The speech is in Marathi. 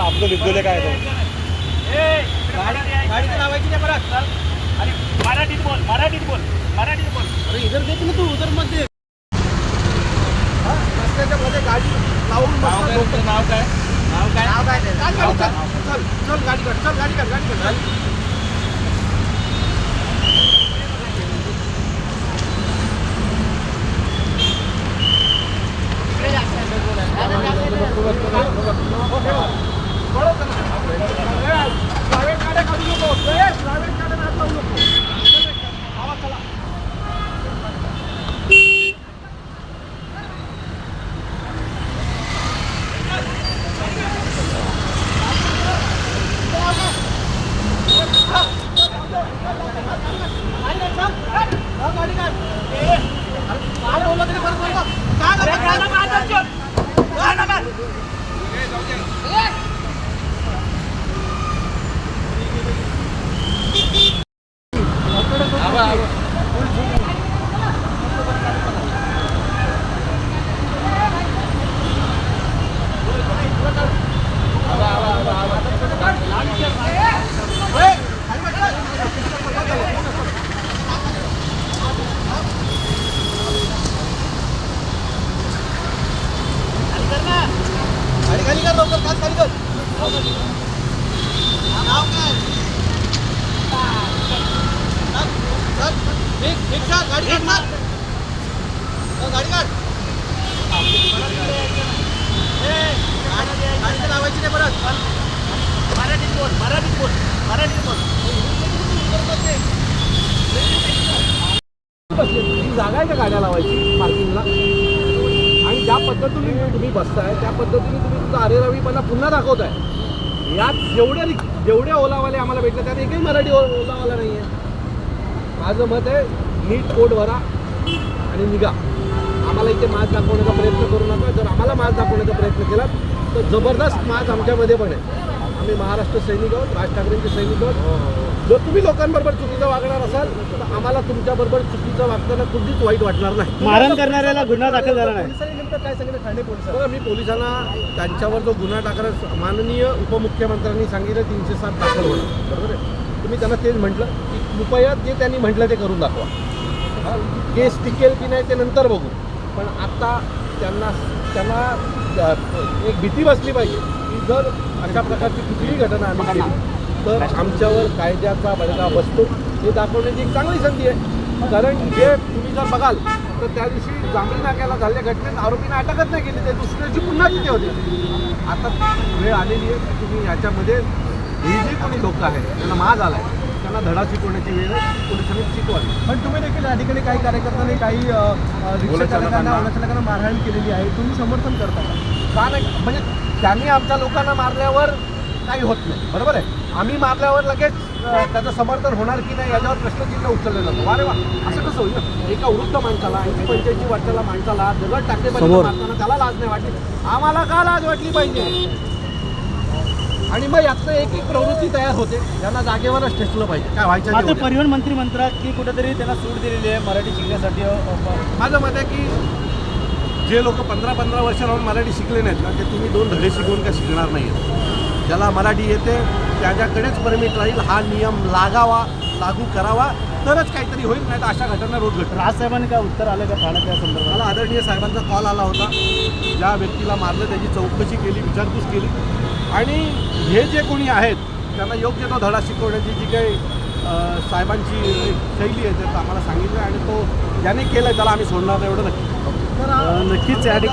आपलं लिखले काय गाड़ी लावायची नाही परत. अरे मराठीत बोल, मराठीत बोल, मराठीत बोल. अरे इधर देख ना तू, उधर मत दे. रस्त्याच्या मध्ये गाडी लावून नाव काय? नाव काय? नाव काय? नाव काय? चल चल गाडी काढ, चल गाडी काढ, गाडी काढ. प्रायव्हेट गाड्या काढू नको, प्रायव्हेट गाड्या हात लावू नको. आवाज चला. गाडी काढ. काय बोलला तरी परत बोलतो. गाडी कर लवकर, काच खाली कर. नाव काय? गाडी काढ ना, गाडी काढ. गाडी लावायची नाही परत. मराठीत बोल, मराठीत बोल, मराठीत बोल. जागा आहे का गाड्या लावायची पार्किंगला? आणि ज्या पद्धतीने तुम्ही बसताय त्या पद्धतीने तुम्ही तुमचा अरेरावीपणा पुन्हा दाखवताय. यात जेवढे ओलावाले आम्हाला भेटले त्यात एकही मराठी ओलावाला नाही आहे. माझं मत आहे नीट कोड भरा आणि निघा. आम्हाला इथे माज दाखवण्याचा प्रयत्न करू नका. जर आम्हाला माज दाखवण्याचा प्रयत्न केला तर जबरदस्त माज आमच्यामध्ये पण आहे. आम्ही महाराष्ट्र सैनिक आहोत, राज ठाकरेंचे सैनिक आहोत. जर तुम्ही लोकांबरोबर चुकीचं वागणार असाल तर आम्हाला तुमच्याबरोबर चुकीचं वागताना कुठलीच वाईट वाटणार नाही. मारण करणाऱ्याला गुन्हा दाखल झाला नाही. काय सांगितलं ठाणे पोलिस? बघा, मी पोलिसांना त्यांच्यावर जो गुन्हा टाकला माननीय उपमुख्यमंत्र्यांनी सांगितलं 307 दाखल होणार. बरोबर आहे. तुम्ही त्यांना तेच म्हटलं की कृपया जे त्यांनी म्हटलं ते करून दाखवा. केस टिकेल की नाही ते नंतर बघू. पण आता त्यांना एक भीती बसली पाहिजे की जर अशा प्रकारची कुठलीही घटना आम्ही केली तर आमच्यावर कायद्याचा बडगा बसतो हे दाखवण्याची एक चांगली संधी आहे. कारण जे तुम्ही जर बघाल तर त्या दिवशी जांभळी नाक्याला झालेल्या घटनेत आरोपींना अटकच नाही केली. ते दुसऱ्या दिवशी पुन्हा तिथे होते. आता वेळ आलेली आहे की तुम्ही याच्यामध्ये ही जी कोणी लोक आहेत त्यांना माज आला आहे त्यांना धडा शिकवण्याची वेळ पोलिसांनी शिकवावी. पण तुम्ही देखील या ठिकाणी काही कार्यकर्त्यांनी काही रिक्षा चालकांना ओला चालकांना मारहाण केलेली आहे. तुम्ही समर्थन करता का? नाही, म्हणजे त्यांनी आमच्या लोकांना मारल्यावर काही होत नाही. बरोबर आहे. आम्ही मारल्यावर लगेच त्याचं समर्थन होणार की नाही याच्यावर प्रश्नचिन्ह उचललं जातं. अरे वा, असं कसं होईल? एका वृद्ध माणसाला 80-85 वर्षाला माणसाला दगड टाकले मारताना त्याला लाज नाही वाटली. आम्हाला का लाज वाटली पाहिजे? आणि मग यातनं एक प्रवृत्ती तयार होते ज्यांना जागेवरच ठेचलं पाहिजे. काय व्हायचं? आता परिवहन मंत्री म्हणतात की कुठेतरी त्यांना सूट दिलेली आहे मराठी शिकण्यासाठी. माझं मत आहे की जे लोक 15-15 वर्ष राहून मराठी शिकले नाहीत ना ते तुम्ही 2 धडे शिकवून काय शिकणार नाही. ज्याला मराठी येते त्याच्याकडेच परमिट राहील. हा नियम लागू करावा तरच काहीतरी होईल. नाही तर अशा घटना रोज घडतात. राजसाहेबांनी काय उत्तर आलं का ठाण्यात त्या संदर्भात? मला आदरणीय साहेबांचा कॉल आला होता. ज्या व्यक्तीला मारलं त्याची चौकशी केली, विचारपूस केली आणि हे जे कोणी आहेत त्यांना योग्य तो धडा शिकवण्याची जी काही साहेबांची शैली आहे त्याचं आम्हाला सांगितलं आणि तो ज्याने केलं त्याला आम्ही सोडणार नाही एवढं नक्की. नक्कीच या ठिकाणी